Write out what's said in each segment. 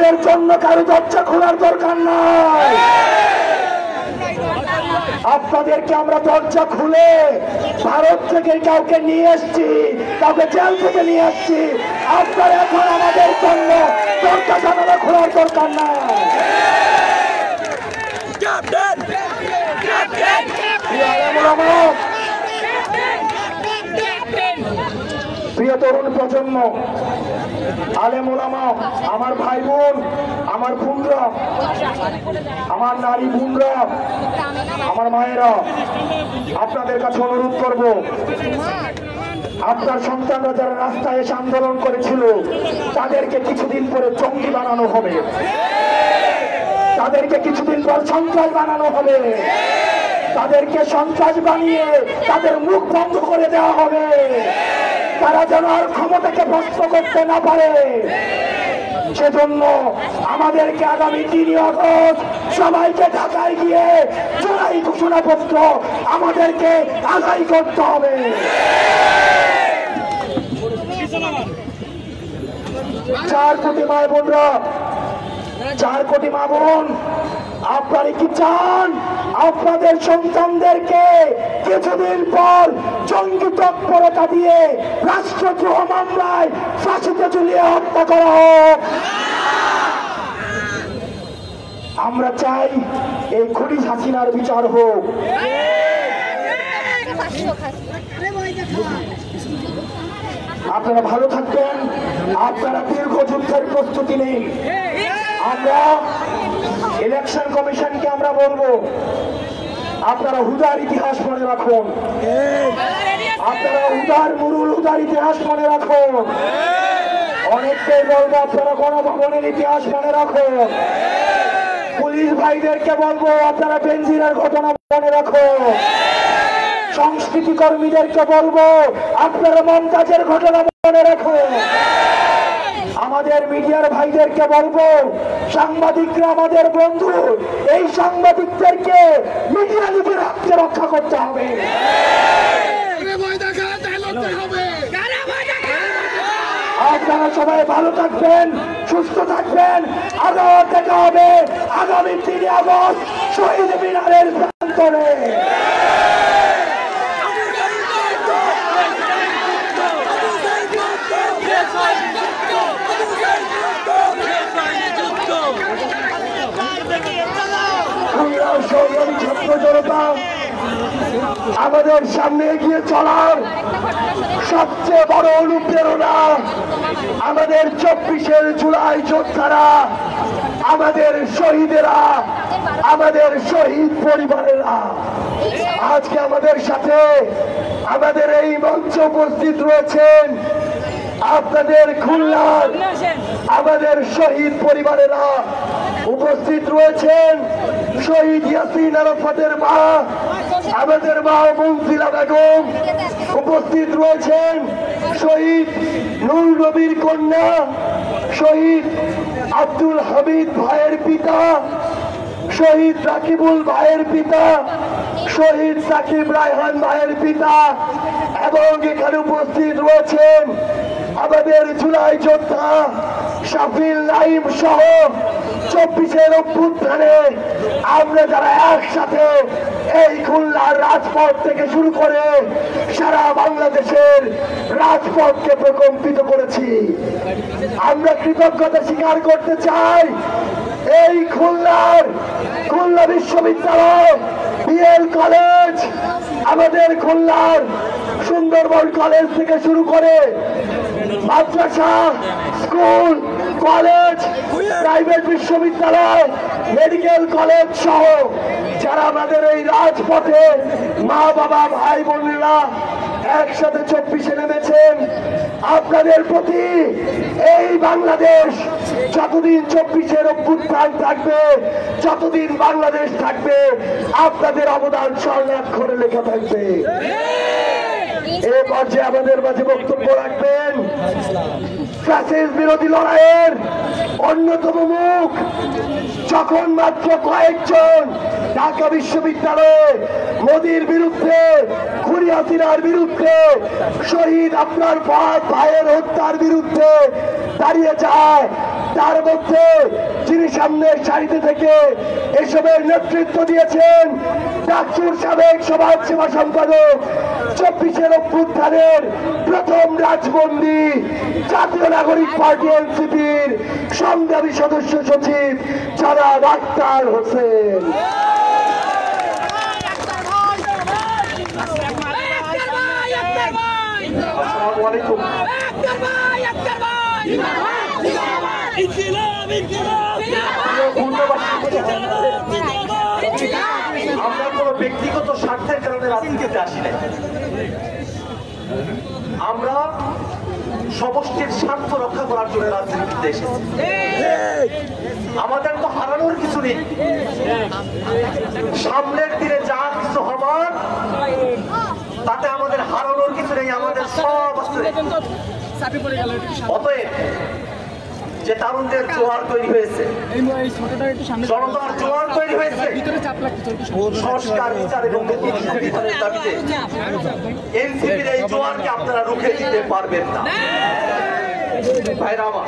আমাদের জন্য কারো দরজা খোলার দরকার নাই। আপনাদেরকে আমরা দরজা খুলে ভারত থেকে কাউকে নিয়ে এসছি, কাউকে জেল থেকে নিয়ে আসছি। আপনারা এখন আমাদের জন্য দরজা জানালা খোলার দরকার নাই। প্রিয় তরুণ প্রজন্ম, আলেম ওলামা, আমার ভাই বোন, আমার বোনরা, আমার নারী বোনরা, আমার মায়েরা, আপনাদের কাছে অনুরোধ করব, আপনার সন্তানরা যারা রাস্তায় এসে আন্দোলন করেছিল তাদেরকে কিছুদিন পরে জঙ্গি বানানো হবে, তাদেরকে কিছুদিন পর সন্ত্রাস বানানো হবে, তাদেরকে সন্ত্রাস বানিয়ে তাদের মুখ বন্ধ করে দেওয়া হবে, তারা যেন আর ক্ষমতাকে ভ্রষ্ট করতে না পারে। সেজন্য আমাদেরকে আগামী 3 আগস্ট সবাইকে ঢাকায় গিয়ে জুলাই ঘোষণাপত্র আমাদেরকে আদায় করতে হবে। 4 কোটি মা বোনরা, 4 কোটি মা বোন, আপনারা কি চান আপনাদের সন্তানদেরকে কিছুদিন পর জঙ্গি তৎপরতা দিয়ে রাষ্ট্রদ্রোহ মামলায় ফাঁসিতে ঝুলিয়ে হত্যা করা হোক? আমরা চাই এই খুনি হাসিনার বিচার হোক। আপনারা ভালো থাকবেন, আপনারা দীর্ঘ যুদ্ধের প্রস্তুতি নিন। আমরা ইলেকশন কমিশনকে আমরা বলবো, আপনারা হুদার ইতিহাস মনে রাখুন, আপনারা হুদার মুরুল হুদার ইতিহাস মনে রাখুন। অনেককে বলবো আপনারা গণভবনের ইতিহাস মনে রাখুন। পুলিশ ভাইদেরকে বলবো আপনারা বেনজিরের ঘটনা মনে রাখুন। সংস্কৃতি কর্মীদেরকে বলবো আপনারা মমতাজের ঘটনা মনে রাখুন। আমাদের মিডিয়ার ভাইদেরকে বলবো সাংবাদিকরা আমাদের বন্ধু, এই সাংবাদিকদেরকে মিডিয়া লিখে রাখতে রক্ষা করতে হবে। আপনারা সবাই ভালো থাকবেন, সুস্থ থাকবেন। আবার দেখা হবে আগামী 3 আগস্ট শহীদ মিনারের প্রান্তরে। ছাত্র জনতা, আমাদের সামনে এগিয়ে চলার সবচেয়ে বড় অনুপ্রেরণা আমাদের 24 জুলাই যোদ্ধারা, আমাদের শহীদেরা, আমাদের শহীদ পরিবারেরা। আজকে আমাদের সাথে আমাদের এই মঞ্চে উপস্থিত রয়েছেন আপনাদের খুলনার আমাদের শহীদ পরিবারেরা, উপস্থিত রয়েছেন শহীদ ইয়াসিন আরাফাতের মা, আমাদের মা মুনজিলা বেগম, উপস্থিত রয়েছেন শহীদ নূর নবীর কন্যা শহীদ আব্দুল হামিদ ভাইয়ের পিতা, শহীদ রাকিবুল ভাইয়ের পিতা, শহীদ সাকিব রায়হান ভাইয়ের পিতা, এবং এখানে উপস্থিত রয়েছেন আমাদের জুলাই যোদ্ধা শাফিল নাইম সহ 24 অভ্যুত্থানে আমরা যারা একসাথে এই খুলনার রাজপথ থেকে শুরু করে সারা বাংলাদেশের রাজপথকে প্রকম্পিত করেছি। আমরা কৃতজ্ঞতা স্বীকার করতে চাই এই খুলনা বিশ্ববিদ্যালয়, বিএল কলেজ, আমাদের খুলনার সুন্দরবন কলেজ থেকে শুরু করে মাদ্রাসা, স্কুল, কলেজ, প্রাইভেট বিশ্ববিদ্যালয়, মেডিকেল কলেজ সহ যারা আমাদের এই রাজপথে মা বাবা ভাই বোনেরা একসাথে 24 নেমেছেন, আপনাদের প্রতি এই বাংলাদেশ যতদিন 24 অভ্যুত্থান থাকবে, যতদিন বাংলাদেশ থাকবে, আপনাদের অবদান স্বর্ণাক্ষরে লেখা থাকবে। এই পর্যায়ে আমাদের মাঝে বক্তব্য রাখবেন ফ্যাসিস্ট বিরোধী লড়াইয়ের অন্যতম মুখ, যখন মাত্র কয়েকজন ঢাকা বিশ্ববিদ্যালয়ে মোদির বিরুদ্ধে, খুনি হাসিনার বিরুদ্ধে, শহীদ আপনার ভাইয়ের হত্যার বিরুদ্ধে দাঁড়িয়ে যায়, তার মধ্যে যিনি সামনের সারিতে থেকে এসবের নেতৃত্ব দিয়েছেন ডাকসুর সাবেক সমাজ সেবা সম্পাদক, 24 অভ্যুত্থানের প্রথম রাজবন্দী, জাতীয় নাগরিক পার্টি এনসিপির সংগ্রামী সদস্য সচিব জনাব আখতার হোসেন। আসসালামু আলাইকুম। আমরা কোনো ব্যক্তিগত স্বার্থের কারণে রাজনীতিতে আসি নাই, আমরা সমষ্টির স্বার্থ রক্ষা করার জন্য রাজনীতিতে এসেছি। আমাদের তো হারানোর কিছু নেই, সামনের দিনে যা কিছু হবার তাতে আমাদের হারানোর কিছু নেই, আমাদের সব আছে। অতএব যে তারুণদের জোয়ার তৈরি হয়েছে, জনতার জোয়ার তৈরি হয়েছে সংস্কার, বিচার এবং সংবিধানের দাবিতে, এনসিপির এই জোয়ারকে আপনারা রুখে দিতে পারবেন না। ভাইরা আমার,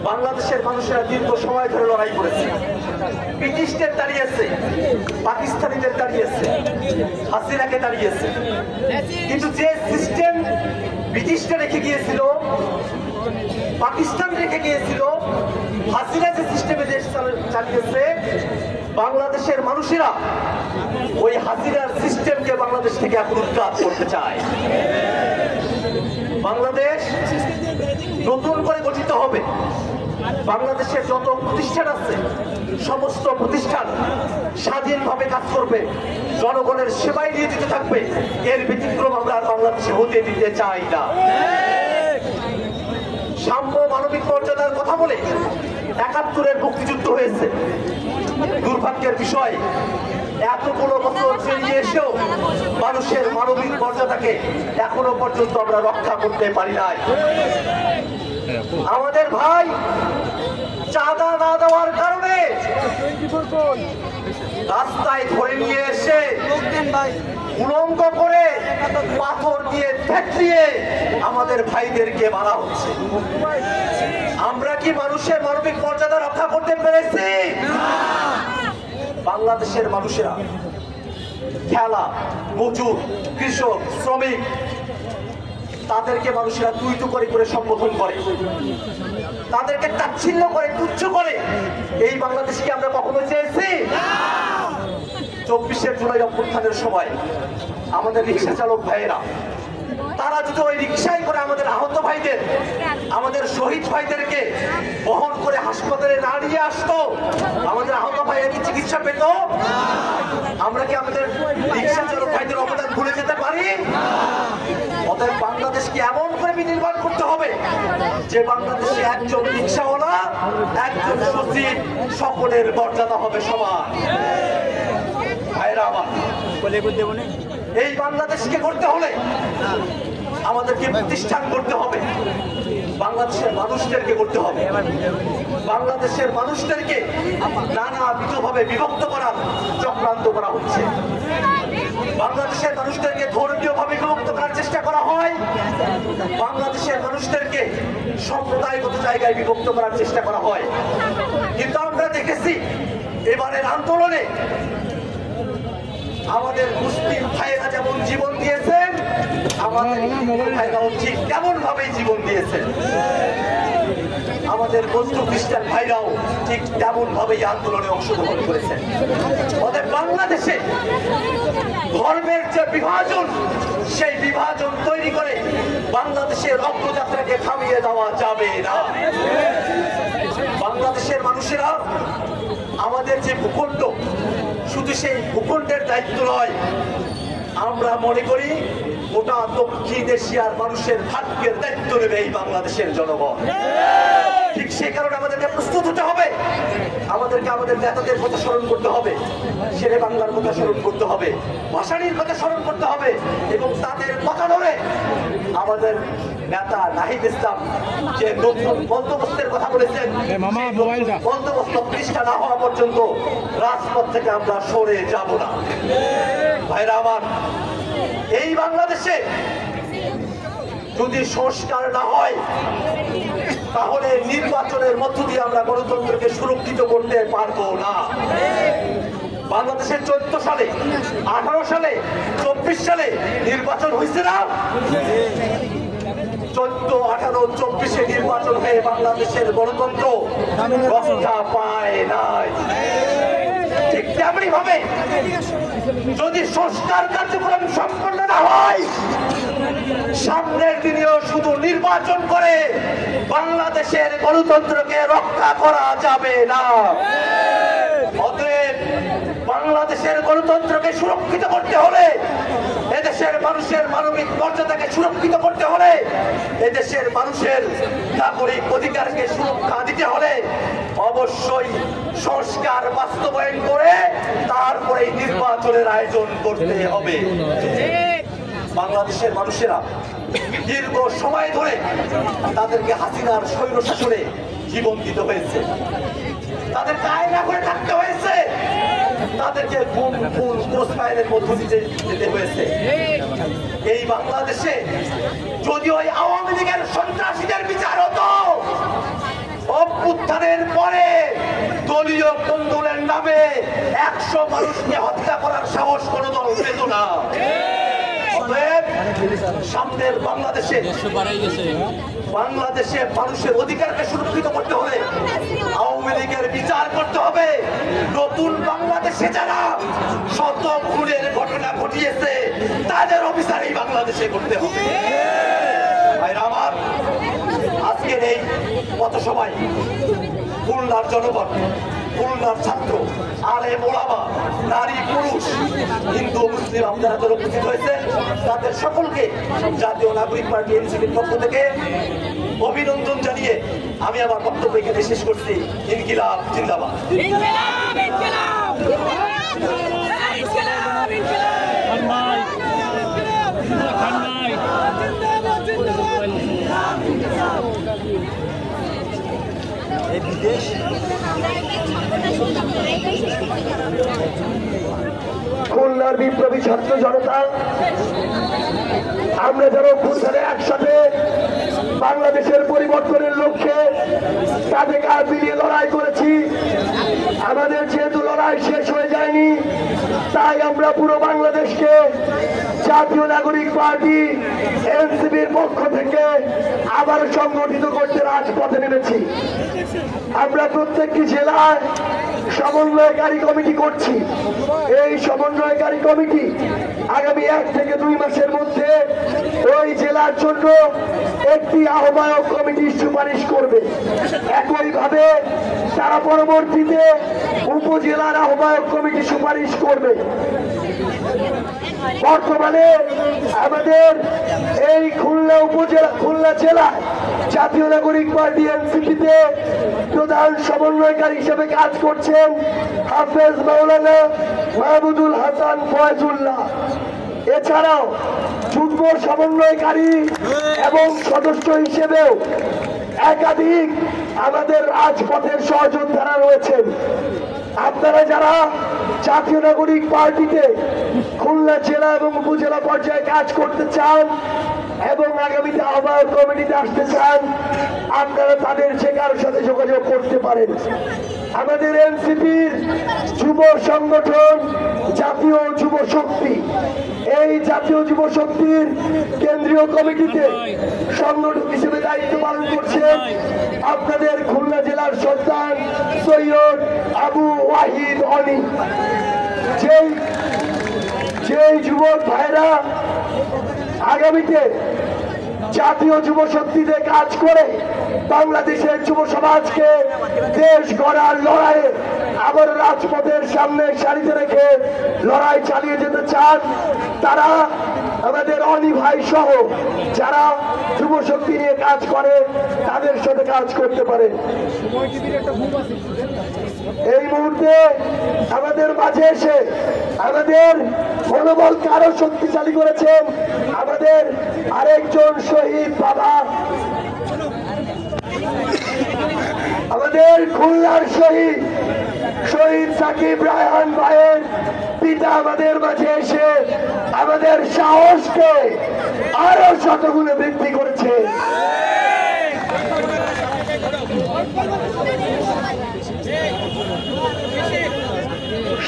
বাংলাদেশের মানুষেরা দীর্ঘ সময় ধরে লড়াই করেছে, ব্রিটিশদের দাঁড়িয়েছে, পাকিস্তানিদের দাঁড়িয়েছে, হাসিনাকে দাঁড়িয়েছে, কিন্তু যে সিস্টেম ব্রিটিশরা রেখে গিয়েছিল, পাকিস্তান রেখে গিয়েছিল, হাসিনা যে সিস্টেমে দেশ চালিয়েছে, বাংলাদেশের মানুষেরা ওই হাসিনার সিস্টেমকে বাংলাদেশ থেকে এখন উৎখাত করতে চায়। বাংলাদেশ নতুন করে গঠিত হবে, বাংলাদেশের যত প্রতিষ্ঠান আছে সমস্ত প্রতিষ্ঠান স্বাধীনভাবে কাজ করবে, জনগণের সেবায় নিয়োজিত থাকবে। এর ব্যতিক্রম আমরা বাংলাদেশে হতে দিতে চাই না। সাম্য মানবিক মর্যাদার কথা বলে ৭১-এর মুক্তিযুদ্ধ হয়েছে। দুর্ভাগ্যের বিষয়, এতগুলো বছর পেরিয়ে এসেও মানুষের মানবিক মর্যাদাকে এখনো পর্যন্ত আমরা রক্ষা করতে পারি নাই। আমাদের ভাই চাঁদা না দেওয়ার কারণে রাস্তায় ধরে নিয়ে এসে উলঙ্গ করে পাথর দিয়ে ঠেকিয়ে আমাদের ভাইদেরকে মারা হচ্ছে। আমরা কি মানুষের মানবিক মর্যাদা রক্ষা করতে পেরেছি? বাংলাদেশের মানুষেরা খেলা, মজুর, কৃষক, শ্রমিক, তাদেরকে মানুষেরা তুই করে সম্বোধন করে, তাদেরকে তাচ্ছিল্য করে, তুচ্ছ করে। এই বাংলাদেশকে আমরা কখনো চেয়েছি? 24শে জুলাই অভ্যুত্থানের সময় আমাদের রিক্সা চালক ভাইয়েরা, তারা যদি ওই রিক্সায় করে আমাদের আহত ভাইদের, আমাদের শহীদ ভাইদেরকে বহন করে হাসপাতালে না নিয়ে আসতো, আমাদের আহত ভাইয়ের কি চিকিৎসা পেত? আমরা কি আমাদের রিক্সা চালক ভাইদের অবদান ভুলে যেতে পারি? অতএব বাংলাদেশকে এমন করে বিনির্মাণ করতে হবে যে বাংলাদেশে একজন রিক্সাওয়ালা, একজন সচিব, সকলের মর্যাদা হবে সমান। ভাইরা আমার, এই বাংলাদেশকে করতে হলে আমাদেরকে প্রতিষ্ঠান করতে হবে, বাংলাদেশের মানুষদেরকে করতে হবে। বাংলাদেশের মানুষদেরকে নানাবিধভাবে বিভক্ত করার চক্রান্ত করা হচ্ছে। বাংলাদেশের মানুষদেরকে ধর্মীয়ভাবে বিভক্ত করার চেষ্টা করা হয়, বাংলাদেশের মানুষদেরকে সম্প্রদায়গত জায়গায় বিভক্ত করার চেষ্টা করা হয়। কিন্তু আমরা দেখেছি এবারের আন্দোলনে আমাদের মুসলিম ভাইরা যেমন জীবন দিয়েছেন, আমাদের হিন্দু ভাইরাও ঠিক তেমন ভাবে জীবন দিয়েছেন। আমাদের বৌদ্ধ খ্রিস্টান ভাইরাও ঠিক তেমন ভাবে আন্দোলনে অংশগ্রহণ করেছেন। আমাদের বাংলাদেশে ধর্মের যে বিভাজন, সেই বিভাজন তৈরি করে বাংলাদেশের অগ্রযাত্রাকে থামিয়ে দেওয়া যাবে না। বাংলাদেশের মানুষেরা আমাদের যে ভূখণ্ড, শুধু সেই ভূখণ্ডের দায়িত্ব নয়, আমরা মনে করি গোটা দক্ষিণ এশিয়ার মানুষের ভাগ্যের দায়িত্ব নেবে এই বাংলাদেশের জনগণ। ঠিক সেই কারণে আমাদেরকে প্রস্তুত হতে হবে, আমাদেরকে আমাদের নেতাদের কথা স্মরণ করতে হবে, শেরে বাংলার কথা স্মরণ করতে হবে, ভাষানীর কথা স্মরণ করতে হবে, এবং তাদের কথা ধরে আমাদের নেতা নাহিদ ইসলাম যে নতুন বন্দোবস্তের কথা বলেছেন, বন্দোবস্ত প্রতিষ্ঠা না হওয়া পর্যন্ত রাজপথ থেকে আমরা সরে যাব না। ভাইরা আমার, এই বাংলাদেশে যদি সংস্কার না হয় তাহলে নির্বাচনের মধ্য দিয়ে আমরা গণতন্ত্রকে সুরক্ষিত করতে পারবো না। বাংলাদেশের 14 সালে, 18 সালে, 24 সালে নির্বাচন হয়েছে না? 14, 18, 24-এ নির্বাচন হয়ে বাংলাদেশের গণতন্ত্র রক্ষা পায় নাই। ঠিক তেমনি ভাবে যদি সংস্কার কার্যক্রম সম্পন্ন না হয়, সামনের দিনেও শুধু নির্বাচন করে বাংলাদেশের গণতন্ত্রকে রক্ষা করা যাবে না। অতএব বাংলাদেশের গণতন্ত্রকে সুরক্ষিত করতে হলে, এদেশের মানুষের মানবিক মর্যাদাকে সুরক্ষিত করতে হলে, এদেশের মানুষের নাগরিক অধিকারকে সুরক্ষা দিতে হলে অবশ্যই সংস্কার বাস্তবায়ন করে তারপরে নির্বাচনের আয়োজন করতে হবে। বাংলাদেশের মানুষেরা দীর্ঘ সময় ধরে তাদেরকে হাসিনার স্বৈর শাসনে জীবন দিতে হয়েছে, তাদেরকে আয়না করে থাকতে হয়েছে, তাদেরকে গুম খুন ক্রসফায়ারের মধ্য দিয়ে যেতে হয়েছে। এই বাংলাদেশে যদি ওই আওয়ামী লীগের সন্ত্রাসীদের বিচার হতো, অভ্যুত্থানের পরে দলীয় কন্দলের নামে 100 মানুষকে হত্যা করার সাহস কোন দল পেত না। সামনের বাংলাদেশে মানুষের অধিকারকে সুরক্ষিত করতে হলে আওয়ামী লীগের বিচার করতে হবে। নতুন বাংলাদেশে যারা শত খুনের ঘটনা ঘটিয়েছে তাদের অফিসার এই বাংলাদেশে করতে হবে। আমার আজকের এই পথসভায় খুলনার জনগণ, খুলনার ছাত্র, আলেম ওলামা, নারী পুরুষ, হিন্দু মুসলিম আপনারা যারা উপস্থিত হয়েছে তাদের সকলকে জাতীয় নাগরিক পার্টি এনসিপির পক্ষ থেকে অভিনন্দন জানিয়ে আমি আমার বক্তব্য এখানে শেষ করছি। ইনকিলাব জিন্দাবাদ। খুলনার বিপ্লবী ছাত্র জনতা, আমরা যারা খুলনারে একসাথে বাংলাদেশের পরিবর্তনের লক্ষ্যে কাঁধে কাঁধ মিলিয়ে লড়াই করেছি, আমাদের যেহেতু লড়াই শেষ হয়ে যায়নি, তাই আমরা পুরো বাংলাদেশকে জাতীয় নাগরিক পার্টি এনসিপির পক্ষ থেকে আবার সংগঠিত করতে রাজপথে নেমেছি। আমরা প্রত্যেকটি জেলায় সমন্বয়কারী কমিটি করছি। এই সমন্বয়কারী কমিটি আগামী 1 থেকে 2 মাসের মধ্যে ওই জেলার জন্য একটি আহ্বায়ক কমিটির সুপারিশ করবে। একইভাবে তারা পরবর্তীতে উপজেলার আহ্বায়ক কমিটি সুপারিশ করবে। বর্তমানে আমাদের এই খুলনা জেলায় জাতীয় নাগরিক পার্টি এনসিপিতে প্রধান সমন্বয়কারী হিসেবে কাজ করছেন হাফেজ মাওলানা মাহমুদুল হাসান ফয়জুল্লাহ। এছাড়াও যুগ্ম সমন্বয়কারী এবং সদস্য হিসেবেও একাধিক আমাদের রাজপথের সহযোদ্ধারা রয়েছেন। আপনারা যারা জাতীয় নাগরিক পার্টিতে খুলনা জেলা এবং উপজেলা পর্যায়ে কাজ করতে চান এবং আগামীতে আহ্বায়ক কমিটিতে আসতে চান, আপনারা তাদের যে কারোর সাথে যোগাযোগ করতে পারেন। আমাদের এনসিপির যুব সংগঠন জাতীয় যুব শক্তি, এই জাতীয় যুব শক্তির কেন্দ্রীয় কমিটিতে সংগঠক হিসেবে দায়িত্ব পালন করছেন আপনাদের খুলনা জেলার সন্তান সৈয়দ আবু ওয়াহিদ অনি। যেই যুবক ভাইরা আগামীতে জাতীয় যুব শক্তিতে কাজ করে বাংলাদেশের যুব সমাজকে দেশ গড়ার লড়াইয়ে আবার রাজপথের সামনে সারিতে রেখে লড়াই চালিয়ে যেতে চান, তারা আমাদের অনি ভাই সহ যারা যুব শক্তি নিয়ে কাজ করে তাদের সাথে কাজ করতে পারে। এই মুহূর্তে আমাদের মাঝে এসে আমাদের মনোবলকে আরো শক্তিশালী করেছেন আমাদের আরেকজন শহীদ বাবা, আমাদের খুলনার শহীদ সাকিব রায়হান ভাইয়ের পিতা আমাদের মাঝে এসে আমাদের সাহসকে আরো শতগুণে বৃদ্ধি করেছে। হয়েছে।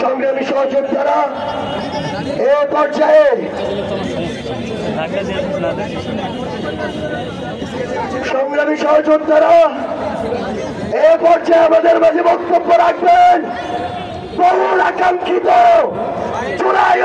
সংগ্রামী সহযোদ্ধারা, এ পর্যায়ে আমাদের মাঝে বক্তব্য রাখবেন বহুল আকাঙ্ক্ষিত জুলাই